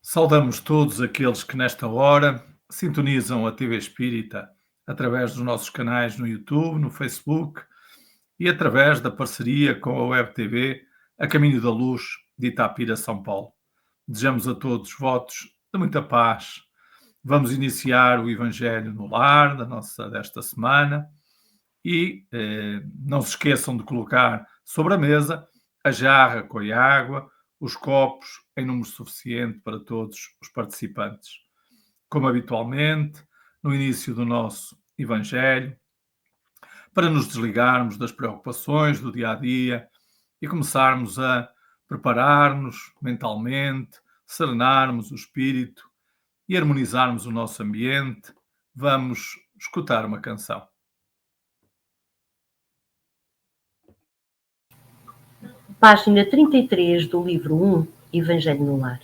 Saudamos todos aqueles que nesta hora sintonizam a TV Espírita através dos nossos canais no YouTube, no Facebook e através da parceria com a Web TV A Caminho da Luz de Itapira, São Paulo. Desejamos a todos votos de muita paz. Vamos iniciar o Evangelho no Lar desta semana e não se esqueçam de colocar sobre a mesa a jarra com a água, os copos em número suficiente para todos os participantes. Como habitualmente, no início do nosso Evangelho, para nos desligarmos das preocupações do dia a dia e começarmos a preparar-nos mentalmente, serenarmos o espírito e harmonizarmos o nosso ambiente, vamos escutar uma canção. Página 33 do livro 1, Evangelho no Lar.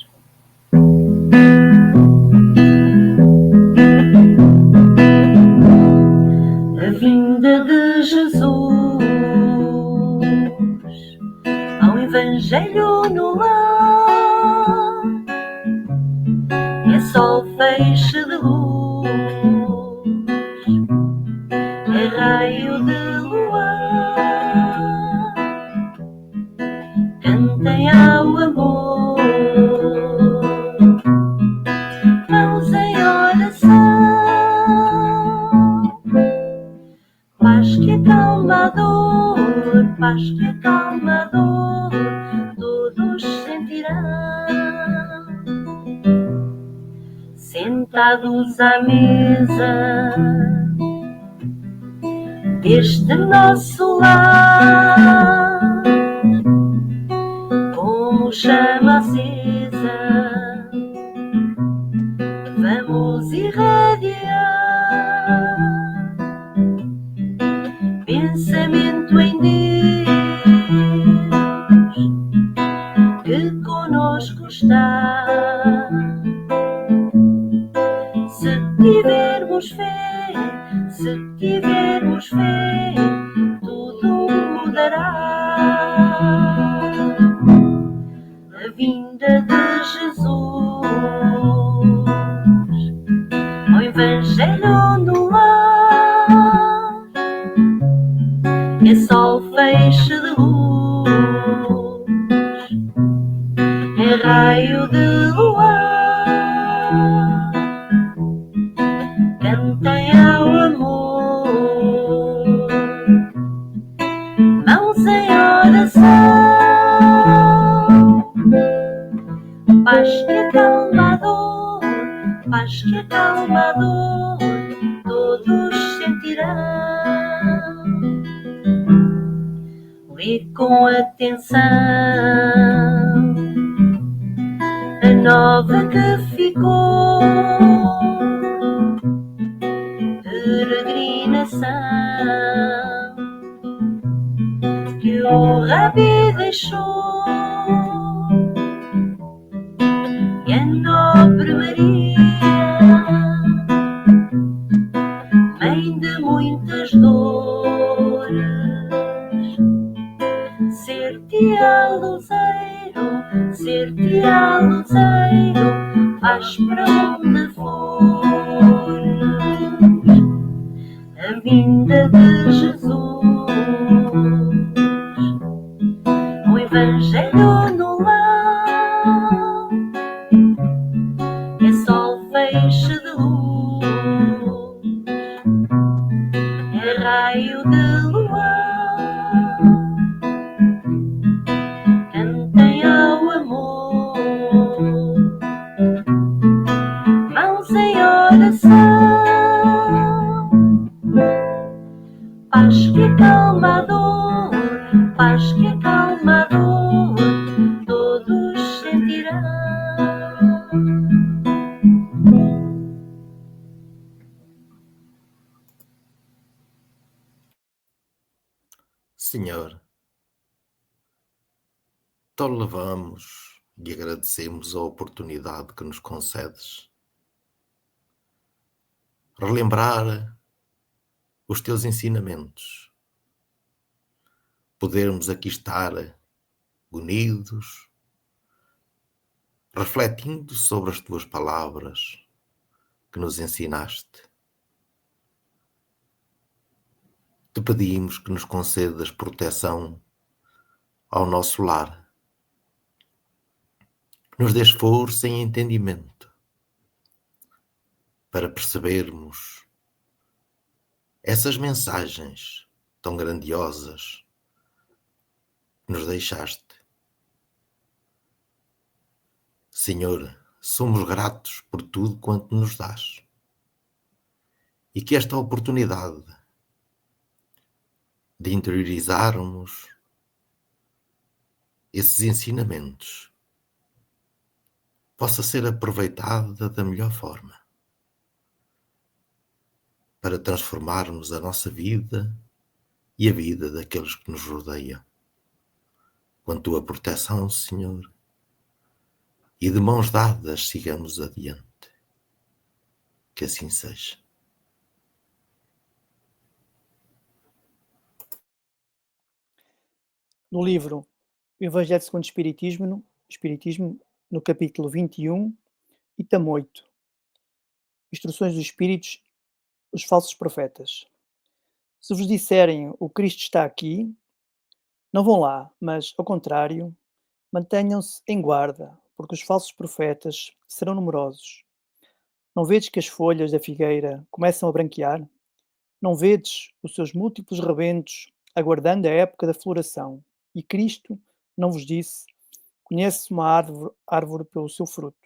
A vinda de Jesus ao Evangelho no lar é só feixe de luz, é raio de luar. Cantem ao amor, mãos em oração, paz que acalma a dor, paz que acalma a dor, todos sentirão. Sentados à mesa deste nosso lar, como chama acesa, vamos irradiar pensamento em Deus que conosco está. Se tivermos fé, tudo mudará. A vinda de Jesus ao Evangelho no lar é só feixe de luz, é raio de luar. Cantem ao amor, mãos em oração, paz que acalma a dor, paz que acalma a dor, todos sentirão. Lê com atenção a nova que ficou, peregrinação que o Rabi deixou, e a nobre Maria, mãe de muitas dores, ser-te-á luzeiro, vais para onde fores. A vinda de Jesus, o Evangelho no lar é só feixe de luz, é raio de luar. Cantem ao amor, mãos em oração, paz que acalma a dor, paz que acalma a dor, todos sentirão. Senhor, te louvamos e agradecemos a oportunidade que nos concedes. Relembrar os teus ensinamentos, podermos aqui estar unidos refletindo sobre as tuas palavras que nos ensinaste, te pedimos que nos concedas proteção ao nosso lar, que nos dês força e entendimento para percebermos essas mensagens tão grandiosas que nos deixaste. Senhor, somos gratos por tudo quanto nos dás e que esta oportunidade de interiorizarmos esses ensinamentos possa ser aproveitada da melhor forma para transformarmos a nossa vida e a vida daqueles que nos rodeiam. Com a tua proteção, Senhor, e de mãos dadas sigamos adiante. Que assim seja. No livro O Evangelho segundo o Espiritismo, no capítulo 21, item 8, Instruções dos Espíritos, os falsos profetas. Se vos disserem o Cristo está aqui, não vão lá, mas, ao contrário, mantenham-se em guarda, porque os falsos profetas serão numerosos. Não vedes que as folhas da figueira começam a branquear? Não vedes os seus múltiplos rebentos aguardando a época da floração? E Cristo não vos disse: conhece uma árvore pelo seu fruto.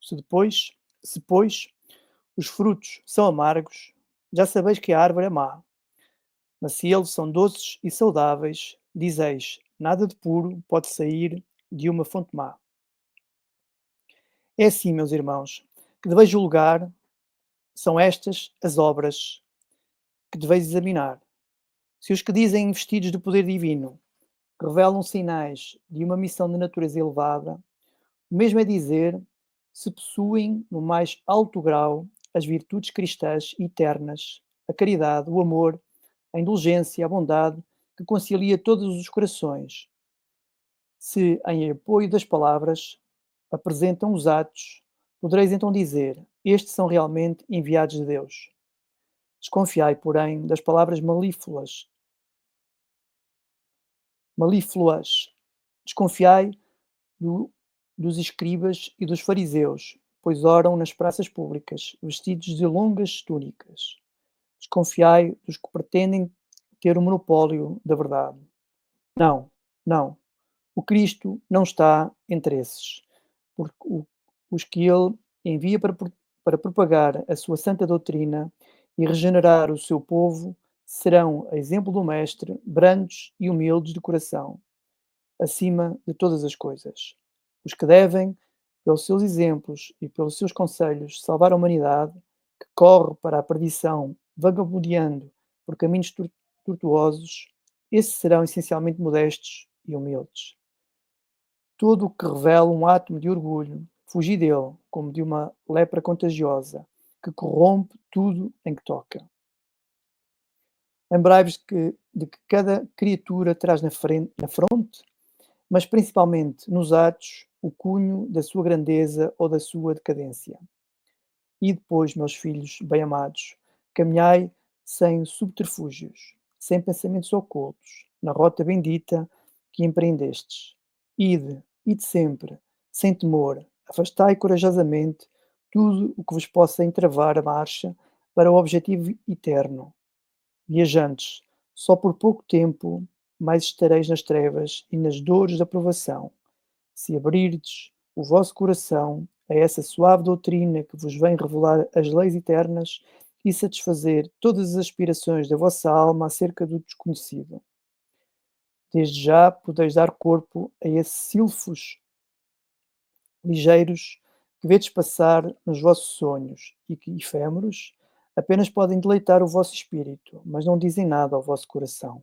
Se, pois, os frutos são amargos, já sabeis que a árvore é má. Mas se eles são doces e saudáveis, dizeis: nada de puro pode sair de uma fonte má. É assim, meus irmãos, que deveis julgar, são estas as obras que deveis examinar. Se os que dizem investidos do poder divino revelam sinais de uma missão de natureza elevada, o mesmo é dizer se possuem no mais alto grau as virtudes cristãs eternas, a caridade, o amor, a indulgência, a bondade, que concilia todos os corações. Se, em apoio das palavras, apresentam os atos, podereis então dizer: estes são realmente enviados de Deus. Desconfiai, porém, das palavras malífluas. Desconfiai dos escribas e dos fariseus, pois oram nas praças públicas, vestidos de longas túnicas. Desconfiai dos que pretendem ter o monopólio da verdade. Não, não. O Cristo não está entre esses, porque os que ele envia para propagar a sua santa doutrina e regenerar o seu povo serão, a exemplo do Mestre, brandos e humildes de coração, acima de todas as coisas. Os que devem, pelos seus exemplos e pelos seus conselhos, salvar a humanidade, que corre para a perdição, vagabundeando por caminhos tortuosos, esses serão essencialmente modestos e humildes. Todo o que revela um átomo de orgulho, fugi dele, como de uma lepra contagiosa, que corrompe tudo em que toca. Lembrai-vos de que cada criatura traz na fronte, mas principalmente nos atos, o cunho da sua grandeza ou da sua decadência. E depois, meus filhos bem-amados, caminhai sem subterfúgios, sem pensamentos ocultos, na rota bendita que empreendestes. Ide sempre, sem temor, afastai corajosamente tudo o que vos possa entravar a marcha para o objetivo eterno. Viajantes, só por pouco tempo mais estareis nas trevas e nas dores da provação. Se abrirdes o vosso coração a essa suave doutrina que vos vem revelar as leis eternas e satisfazer todas as aspirações da vossa alma acerca do desconhecido. Desde já podeis dar corpo a esses silfos ligeiros que vedes passar nos vossos sonhos e que, efêmeros, apenas podem deleitar o vosso espírito, mas não dizem nada ao vosso coração.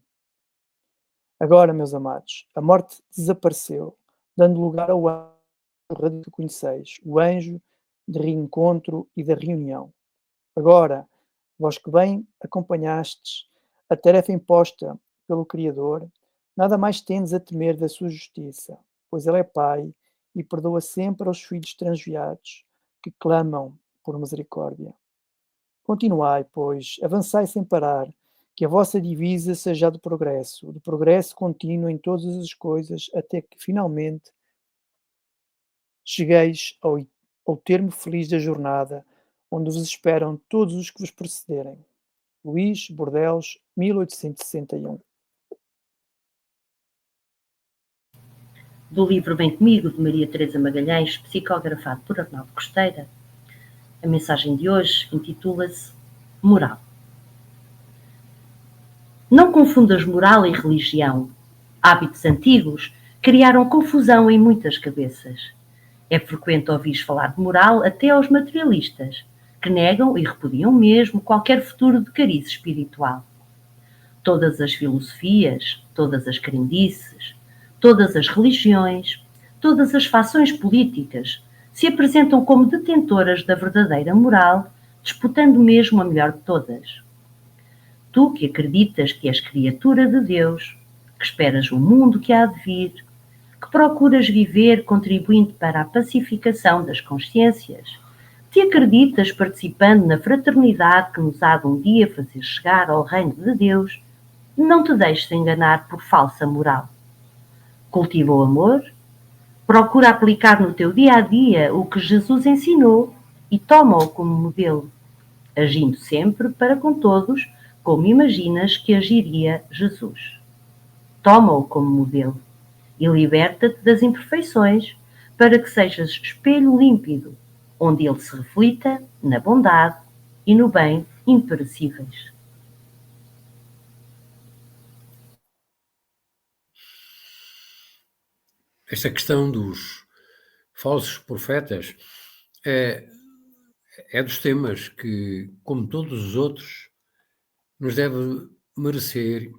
Agora, meus amados, a morte desapareceu, dando lugar ao anjo que conheceis, o anjo de reencontro e da reunião. Agora, vós que bem acompanhastes a tarefa imposta pelo Criador, nada mais tendes a temer da sua justiça, pois Ele é Pai e perdoa sempre aos filhos transviados que clamam por misericórdia. Continuai, pois, avançai sem parar, que a vossa divisa seja a do progresso contínuo em todas as coisas, até que finalmente chegueis ao termo feliz da jornada, onde vos esperam todos os que vos precederem. Luís Bordelos, 1861. Do livro Bem Comigo, de Maria Teresa Magalhães, psicografado por Arnaldo Costeira, a mensagem de hoje intitula-se Moral. Não confundas moral e religião. Hábitos antigos criaram confusão em muitas cabeças. É frequente ouvir falar de moral até aos materialistas, que negam e repudiam mesmo qualquer futuro de cariz espiritual. Todas as filosofias, todas as crendices, todas as religiões, todas as fações políticas se apresentam como detentoras da verdadeira moral, disputando mesmo a melhor de todas. Tu que acreditas que és criatura de Deus, que esperas o mundo que há de vir, que procuras viver contribuindo para a pacificação das consciências, te acreditas participando na fraternidade que nos há de um dia fazer chegar ao reino de Deus, não te deixes enganar por falsa moral. Cultiva o amor, procura aplicar no teu dia a dia o que Jesus ensinou e toma-o como modelo, agindo sempre para com todos como imaginas que agiria Jesus. Toma-o como modelo e liberta-te das imperfeições para que sejas espelho límpido, onde ele se reflita na bondade e no bem imperecíveis. Esta questão dos falsos profetas é dos temas que, como todos os outros, nos deve merecer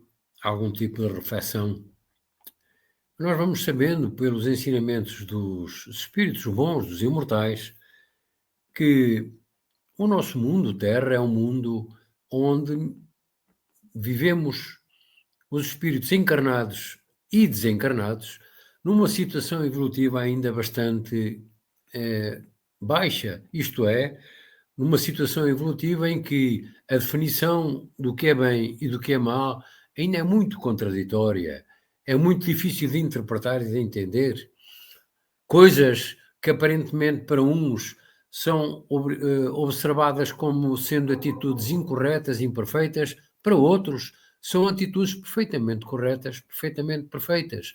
algum tipo de reflexão. Nós vamos sabendo, pelos ensinamentos dos espíritos bons, dos imortais, que o nosso mundo, Terra, é um mundo onde vivemos os espíritos encarnados e desencarnados numa situação evolutiva ainda bastante baixa, isto é, numa situação evolutiva em que a definição do que é bem e do que é mal ainda é muito contraditória, é muito difícil de interpretar e de entender. Coisas que aparentemente para uns são observadas como sendo atitudes incorretas, imperfeitas, para outros são atitudes perfeitamente corretas, perfeitamente perfeitas.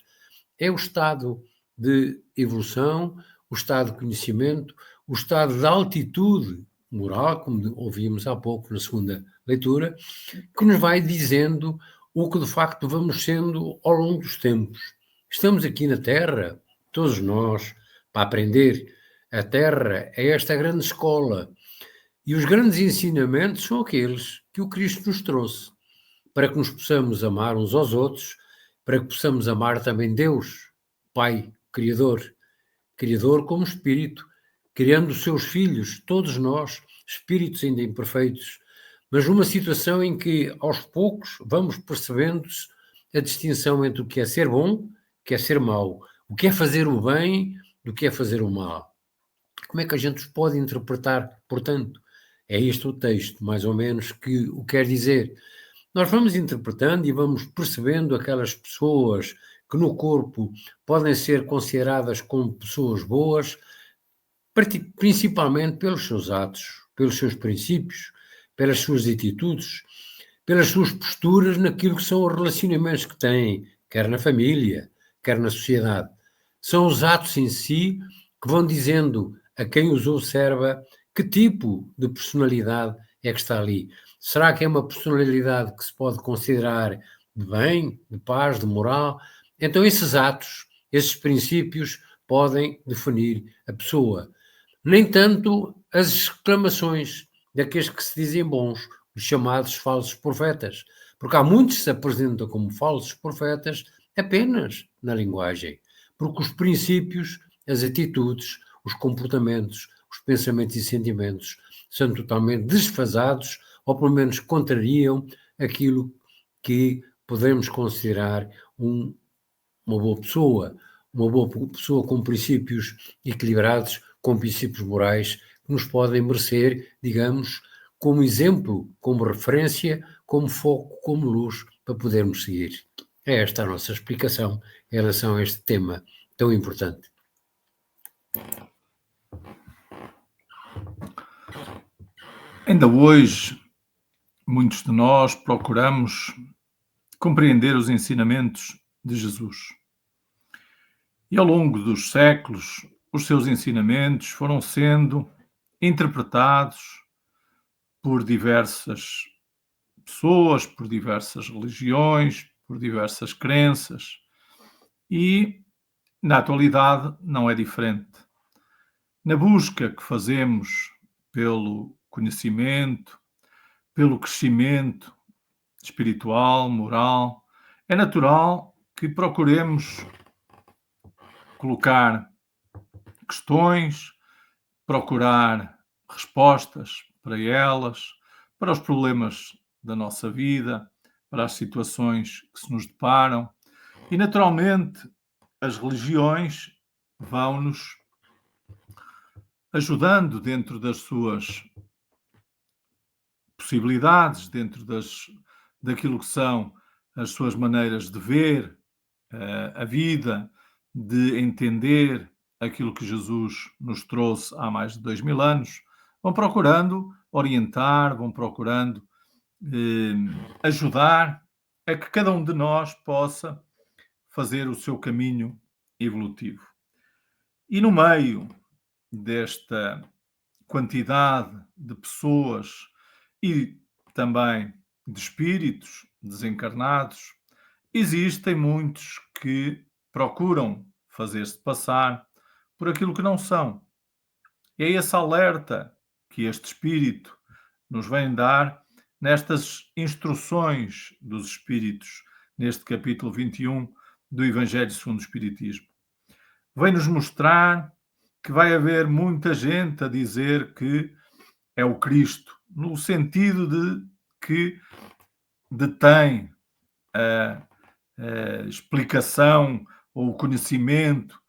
É o estado de evolução, o estado de conhecimento, o estado de altitude moral, como ouvimos há pouco na segunda leitura, que nos vai dizendo o que de facto vamos sendo ao longo dos tempos. Estamos aqui na Terra, todos nós, para aprender. A Terra é esta grande escola e os grandes ensinamentos são aqueles que o Cristo nos trouxe, para que nos possamos amar uns aos outros, para que possamos amar também Deus, Pai, Criador como Espírito, criando os seus filhos, todos nós, espíritos ainda imperfeitos, mas numa situação em que, aos poucos, vamos percebendo a distinção entre o que é ser bom, o que é ser mau, o que é fazer o bem, do que é fazer o mal. Como é que a gente os pode interpretar, portanto? É este o texto, mais ou menos, que o quer dizer. Nós vamos interpretando e vamos percebendo aquelas pessoas que no corpo podem ser consideradas como pessoas boas, principalmente pelos seus atos, pelos seus princípios, pelas suas atitudes, pelas suas posturas naquilo que são os relacionamentos que têm, quer na família, quer na sociedade. São os atos em si que vão dizendo a quem os observa que tipo de personalidade é que está ali. Será que é uma personalidade que se pode considerar de bem, de paz, de moral? Então esses atos, esses princípios podem definir a pessoa. Nem tanto as exclamações daqueles que se dizem bons, os chamados falsos profetas, porque há muitos que se apresentam como falsos profetas apenas na linguagem, porque os princípios, as atitudes, os comportamentos, os pensamentos e sentimentos são totalmente desfasados, ou pelo menos contrariam aquilo que podemos considerar uma boa pessoa, uma boa pessoa com princípios equilibrados, com princípios morais, que nos podem merecer, digamos, como exemplo, como referência, como foco, como luz, para podermos seguir. É esta a nossa explicação em relação a este tema tão importante. Ainda hoje, muitos de nós procuramos compreender os ensinamentos de Jesus. E ao longo dos séculos, os seus ensinamentos foram sendo interpretados por diversas pessoas, por diversas religiões, por diversas crenças. E, na atualidade, não é diferente. Na busca que fazemos pelo conhecimento, pelo crescimento espiritual, moral, é natural que procuremos colocar questões, procurar respostas para elas, para os problemas da nossa vida, para as situações que se nos deparam. E, naturalmente, as religiões vão-nos ajudando dentro das suas possibilidades, dentro daquilo que são as suas maneiras de ver a vida, de entender aquilo que Jesus nos trouxe há mais de 2000 anos, vão procurando orientar, vão procurando ajudar a que cada um de nós possa fazer o seu caminho evolutivo. E no meio desta quantidade de pessoas e também de espíritos desencarnados, existem muitos que procuram fazer-se passar por aquilo que não são. E é esse alerta que este espírito nos vem dar nestas instruções dos espíritos, neste capítulo 21 do Evangelho segundo o Espiritismo. Vem-nos mostrar que vai haver muita gente a dizer que é o Cristo, no sentido de que detém a explicação ou o conhecimento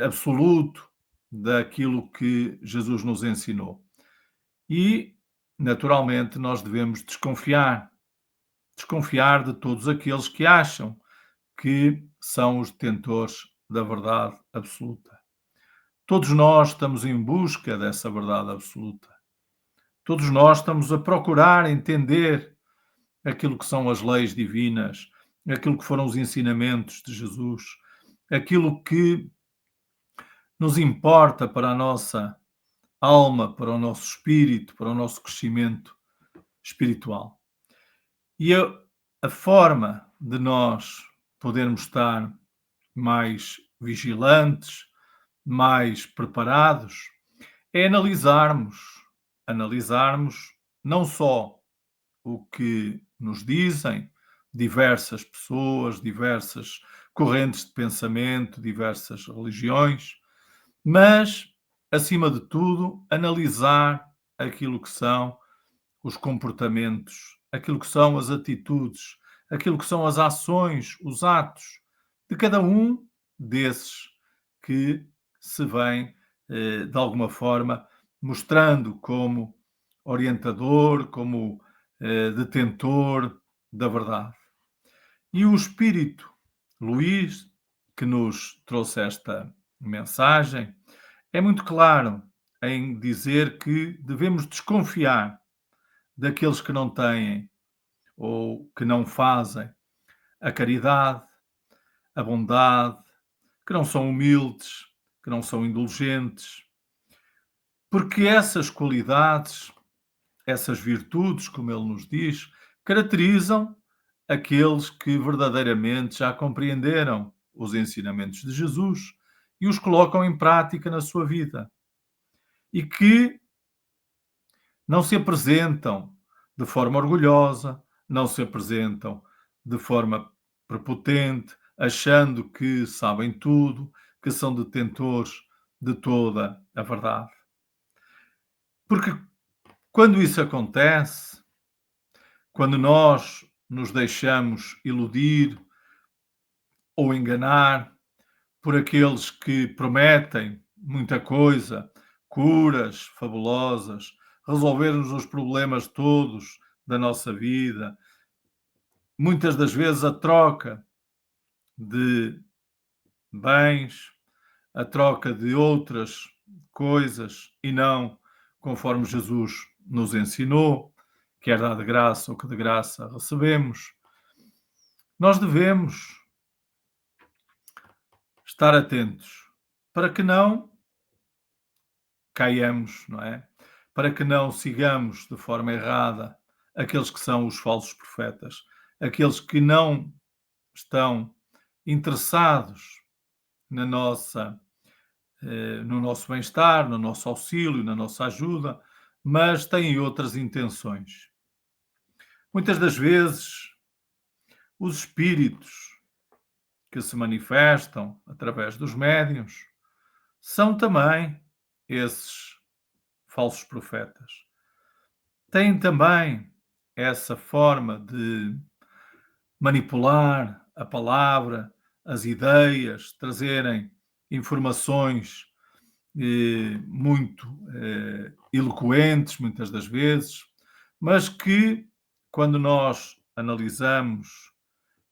absoluto daquilo que Jesus nos ensinou. E, naturalmente, nós devemos desconfiar de todos aqueles que acham que são os detentores da verdade absoluta. Todos nós estamos em busca dessa verdade absoluta. Todos nós estamos a procurar entender aquilo que são as leis divinas, aquilo que foram os ensinamentos de Jesus, aquilo que nos importa para a nossa alma, para o nosso espírito, para o nosso crescimento espiritual. E a forma de nós podermos estar mais vigilantes, mais preparados, é analisarmos não só o que nos dizem diversas pessoas, diversas correntes de pensamento, diversas religiões, mas, acima de tudo, analisar aquilo que são os comportamentos, aquilo que são as atitudes, aquilo que são as ações, os atos de cada um desses que se vem, de alguma forma, mostrando como orientador, como detentor da verdade. E o Espírito Luís, que nos trouxe esta mensagem, é muito claro em dizer que devemos desconfiar daqueles que não têm ou que não fazem a caridade, a bondade, que não são humildes, que não são indulgentes, porque essas qualidades, essas virtudes, como ele nos diz, caracterizam aqueles que verdadeiramente já compreenderam os ensinamentos de Jesus e os colocam em prática na sua vida. E que não se apresentam de forma orgulhosa, não se apresentam de forma prepotente, achando que sabem tudo, que são detentores de toda a verdade. Porque quando isso acontece, quando nós nos deixamos iludir ou enganar por aqueles que prometem muita coisa, curas fabulosas, resolver-nos os problemas todos da nossa vida. Muitas das vezes a troca de bens, a troca de outras coisas e não conforme Jesus nos ensinou, quer dar de graça ou que de graça recebemos. Nós devemos estar atentos para que não caiamos, não é? Para que não sigamos de forma errada aqueles que são os falsos profetas, aqueles que não estão interessados na nossa, no nosso bem-estar, no nosso auxílio, na nossa ajuda, mas têm outras intenções. Muitas das vezes, os espíritos que se manifestam através dos médiuns são também esses falsos profetas. Têm também essa forma de manipular a palavra, as ideias, trazerem informações muito eloquentes, muitas das vezes, mas que, quando nós analisamos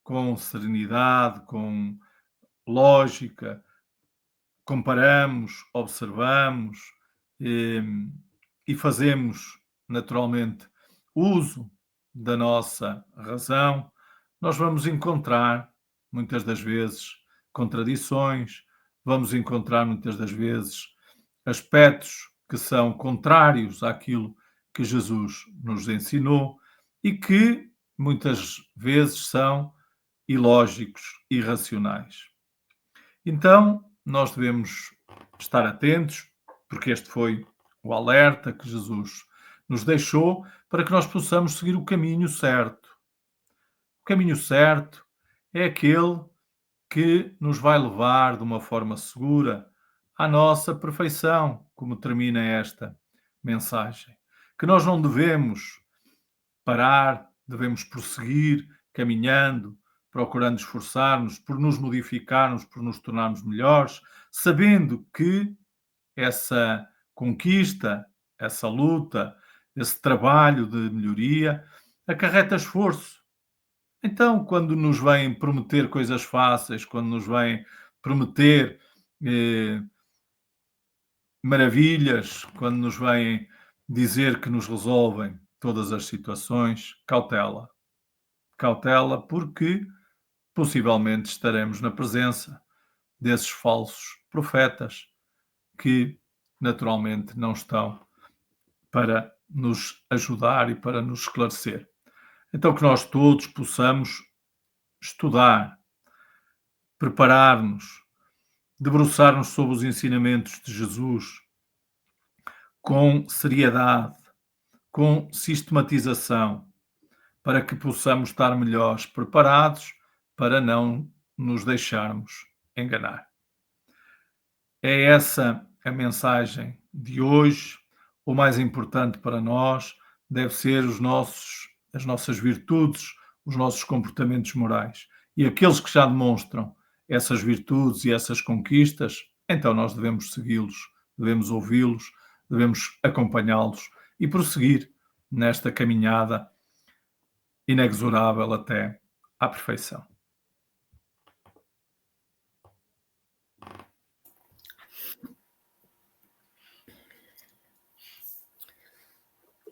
com serenidade, com lógica, comparamos, observamos e fazemos naturalmente uso da nossa razão, nós vamos encontrar muitas das vezes contradições, vamos encontrar muitas das vezes aspectos que são contrários àquilo que Jesus nos ensinou e que muitas vezes são ilógicos, irracionais. Então, nós devemos estar atentos, porque este foi o alerta que Jesus nos deixou para que nós possamos seguir o caminho certo. O caminho certo é aquele que nos vai levar de uma forma segura à nossa perfeição, como termina esta mensagem. Que nós não devemos parar, devemos prosseguir caminhando, procurando esforçar-nos por nos modificarmos, por nos tornarmos melhores, sabendo que essa conquista, essa luta, esse trabalho de melhoria acarreta esforço. Então, quando nos vêm prometer coisas fáceis, quando nos vêm prometer maravilhas, quando nos vêm dizer que nos resolvem todas as situações, cautela. Cautela, porque possivelmente estaremos na presença desses falsos profetas que naturalmente não estão para nos ajudar e para nos esclarecer. Então que nós todos possamos estudar, preparar-nos, debruçar-nos sobre os ensinamentos de Jesus com seriedade, com sistematização, para que possamos estar melhores preparados para não nos deixarmos enganar. É essa a mensagem de hoje. O mais importante para nós deve ser as nossas virtudes, os nossos comportamentos morais. E aqueles que já demonstram essas virtudes e essas conquistas, então nós devemos segui-los, devemos ouvi-los, devemos acompanhá-los e prosseguir nesta caminhada inexorável até à perfeição.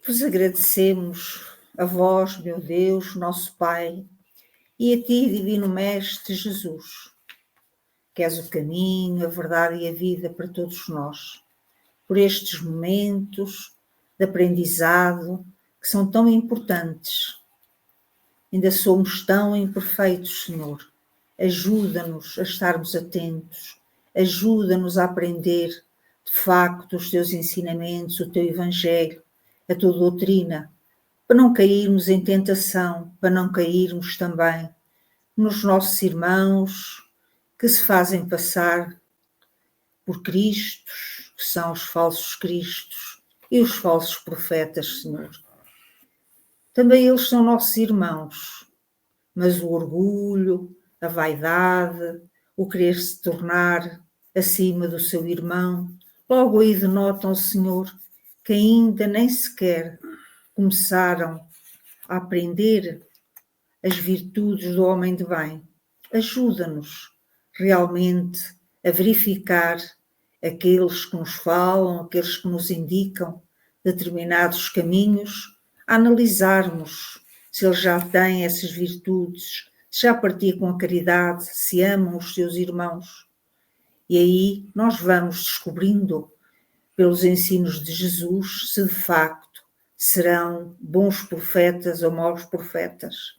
Vos agradecemos a vós, meu Deus, nosso Pai, e a ti, Divino Mestre Jesus, que és o caminho, a verdade e a vida para todos nós, por estes momentos de aprendizado que são tão importantes. Ainda somos tão imperfeitos, Senhor. Ajuda-nos a estarmos atentos, ajuda-nos a aprender, de facto, os teus ensinamentos, o teu Evangelho, a tua doutrina, para não cairmos em tentação, para não cairmos também nos nossos irmãos que se fazem passar por Cristos, que são os falsos Cristos e os falsos profetas, Senhor. Também eles são nossos irmãos, mas o orgulho, a vaidade, o querer se tornar acima do seu irmão, logo aí denotam, Senhor, que ainda nem sequer começaram a aprender as virtudes do homem de bem. Ajuda-nos realmente a verificar aqueles que nos falam, aqueles que nos indicam determinados caminhos, a analisarmos se eles já têm essas virtudes, se já praticam a caridade, se amam os seus irmãos. E aí nós vamos descobrindo, pelos ensinos de Jesus, se de facto serão bons profetas ou maus profetas.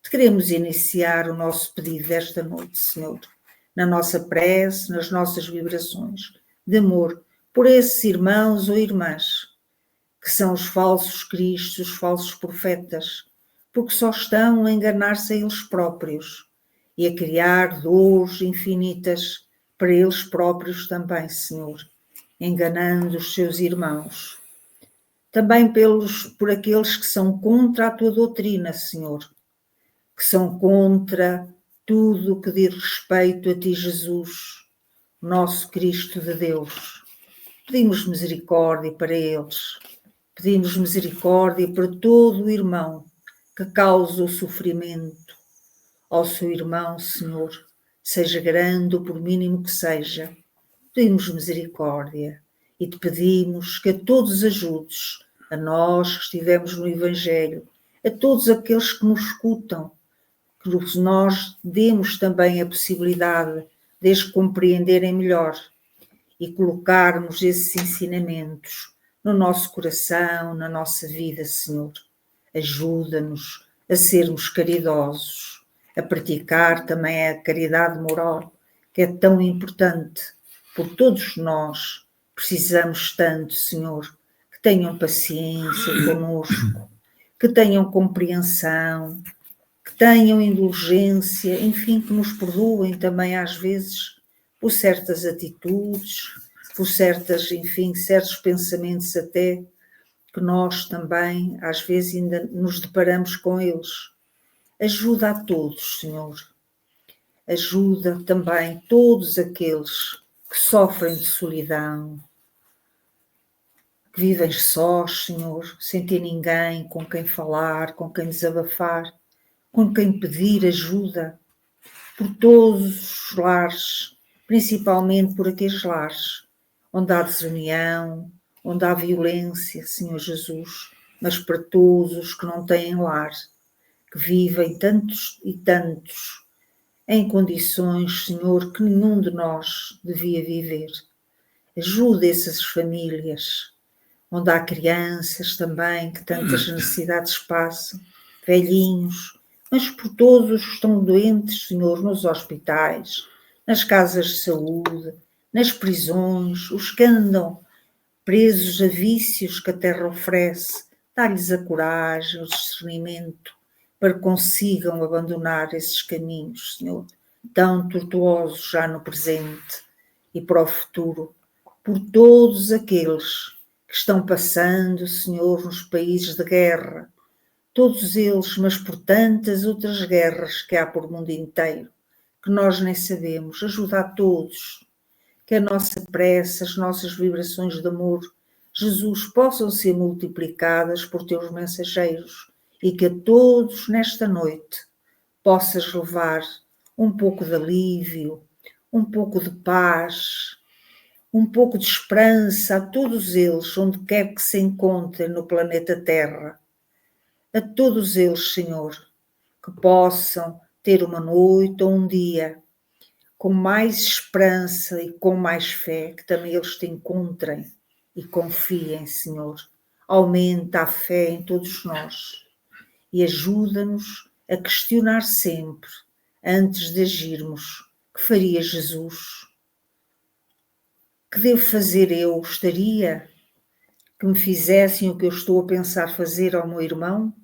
Queremos iniciar o nosso pedido desta noite, Senhor, na nossa prece, nas nossas vibrações de amor por esses irmãos ou irmãs que são os falsos cristos, os falsos profetas, porque só estão a enganar-se a eles próprios e a criar dores infinitas para eles próprios também, Senhor, enganando os seus irmãos. Também por aqueles que são contra a tua doutrina, Senhor, que são contra tudo o que diz respeito a ti, Jesus, nosso Cristo de Deus. Pedimos misericórdia para eles, pedimos misericórdia para todo o irmão que causa o sofrimento ao seu irmão, Senhor, seja grande ou por mínimo que seja. Pedimos misericórdia e te pedimos que a todos ajudes, a nós que estivemos no Evangelho, a todos aqueles que nos escutam, que nós demos também a possibilidade de os compreenderem melhor e colocarmos esses ensinamentos no nosso coração, na nossa vida, Senhor. Ajuda-nos a sermos caridosos, a praticar também a caridade moral, que é tão importante, por todos nós precisamos tanto, Senhor, que tenham paciência conosco, que tenham compreensão, que tenham indulgência, enfim, que nos perdoem também às vezes por certas atitudes, por certos pensamentos até, que nós também às vezes ainda nos deparamos com eles. Ajuda a todos, Senhor. Ajuda também todos aqueles que sofrem de solidão, que vivem sós, Senhor, sem ter ninguém com quem falar, com quem desabafar, com quem pedir ajuda, por todos os lares, principalmente por aqueles lares onde há desunião, onde há violência, Senhor Jesus, mas para todos os que não têm lar, que vivem tantos e tantos em condições, Senhor, que nenhum de nós devia viver. Ajuda essas famílias, onde há crianças também que tantas necessidades passam, velhinhos, mas por todos os que estão doentes, Senhor, nos hospitais, nas casas de saúde, nas prisões, os que andam presos a vícios que a terra oferece, dá-lhes a coragem, o discernimento, para que consigam abandonar esses caminhos, Senhor, tão tortuosos já no presente e para o futuro, por todos aqueles que estão passando, Senhor, nos países de guerra, todos eles, mas por tantas outras guerras que há por mundo inteiro, que nós nem sabemos. Ajuda a todos, que a nossa prece, as nossas vibrações de amor, Jesus, possam ser multiplicadas por teus mensageiros e que a todos nesta noite possas levar um pouco de alívio, um pouco de paz, um pouco de esperança a todos eles, onde quer que se encontrem no planeta Terra. A todos eles, Senhor, que possam ter uma noite ou um dia com mais esperança e com mais fé, que também eles te encontrem e confiem, Senhor. Aumenta a fé em todos nós e ajuda-nos a questionar sempre, antes de agirmos, que faria Jesus? Que devo fazer eu? Gostaria que me fizessem o que eu estou a pensar fazer ao meu irmão?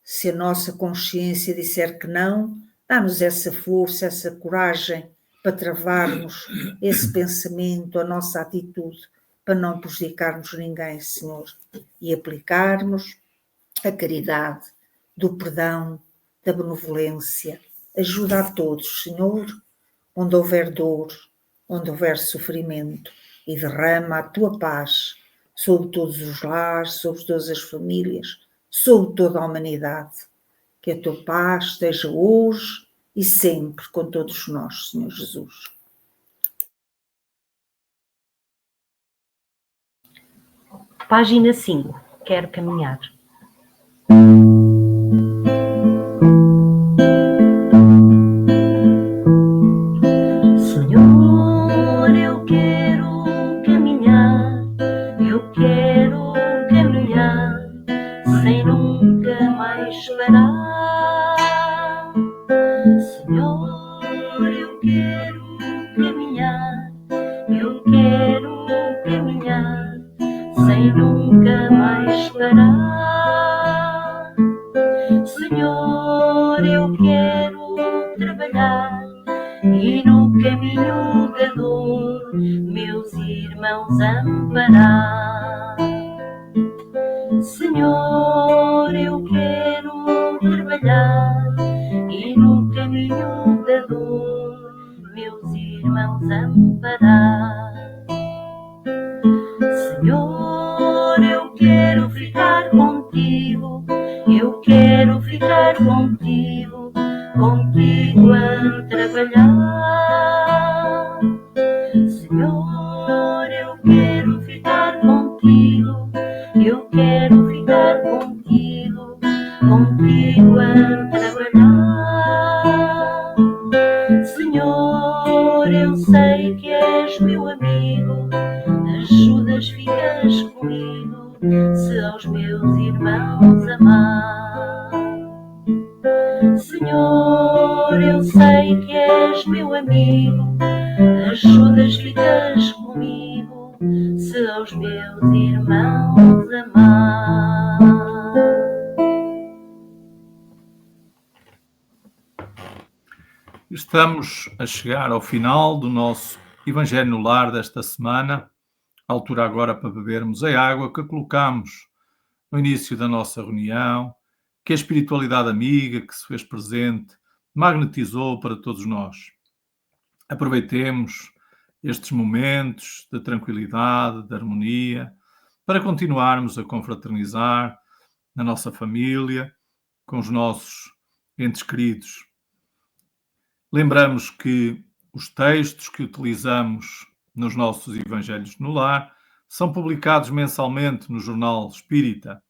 Se a nossa consciência disser que não, dá-nos essa força, essa coragem para travarmos esse pensamento, a nossa atitude, para não prejudicarmos ninguém, Senhor, e aplicarmos a caridade, do perdão, da benevolência. Ajuda a todos, Senhor. onde houver dor, onde houver sofrimento, e derrama a tua paz sobre todos os lares, sobre todas as famílias, sobre toda a humanidade. Que a tua paz esteja hoje e sempre com todos nós, Senhor Jesus. Página 5. Quero caminhar. Senhor, eu quero caminhar, sem nunca mais parar. Senhor, eu quero caminhar, sem nunca mais parar. Senhor, eu quero trabalhar e no caminho da dor meus irmãos amparar. Senhor, eu quero trabalhar e no caminho da dor meus irmãos amparar. Senhor, eu quero ficar contigo, contigo a trabalhar. Senhor, eu quero ficar contigo, contigo a trabalhar. Senhor, eu sei que és meu amigo, ajudas, ficas comigo, se aos meus irmãos amar. Senhor, eu sei que és meu amigo, ajudas, ficas comigo, se aos meus irmãos amar. Estamos a chegar ao final do nosso Evangelho no Lar desta semana, altura agora para bebermos a água que colocamos no início da nossa reunião, que a espiritualidade amiga que se fez presente magnetizou para todos nós. Aproveitemos estes momentos de tranquilidade, de harmonia, para continuarmos a confraternizar na nossa família, com os nossos entes queridos. Lembramos que os textos que utilizamos nos nossos Evangelhos no Lar são publicados mensalmente no Jornal Espírita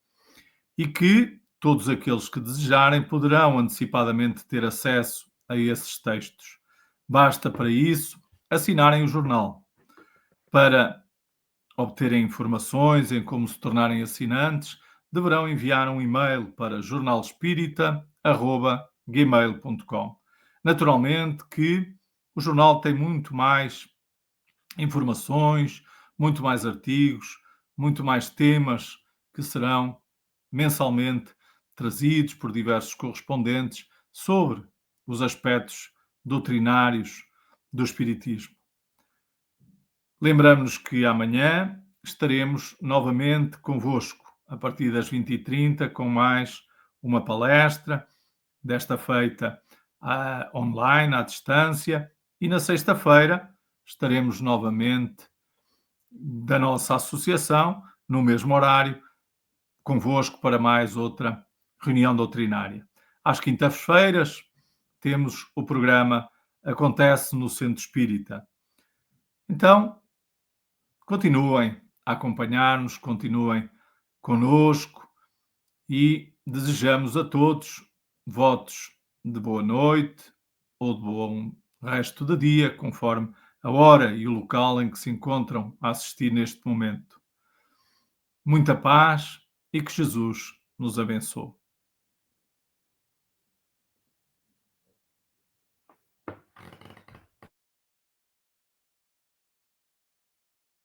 e que todos aqueles que desejarem poderão antecipadamente ter acesso a esses textos. Basta para isso assinarem o jornal. Para obterem informações em como se tornarem assinantes, deverão enviar um e-mail para jornalespírita@gmail.com. Naturalmente que o jornal tem muito mais informações, muito mais artigos, muito mais temas que serão mensalmente trazidos por diversos correspondentes sobre os aspectos doutrinários do Espiritismo. Lembramos-nos que amanhã estaremos novamente convosco, a partir das 20h30, com mais uma palestra, desta feita online, à distância, e na sexta-feira estaremos novamente da nossa associação, no mesmo horário, convosco para mais outra reunião doutrinária. Às quintas-feiras temos o programa Acontece no Centro Espírita. Então, continuem a acompanhar-nos, continuem conosco e desejamos a todos votos de boa noite ou de bom resto de dia, conforme a hora e o local em que se encontram a assistir neste momento. Muita paz e que Jesus nos abençoe.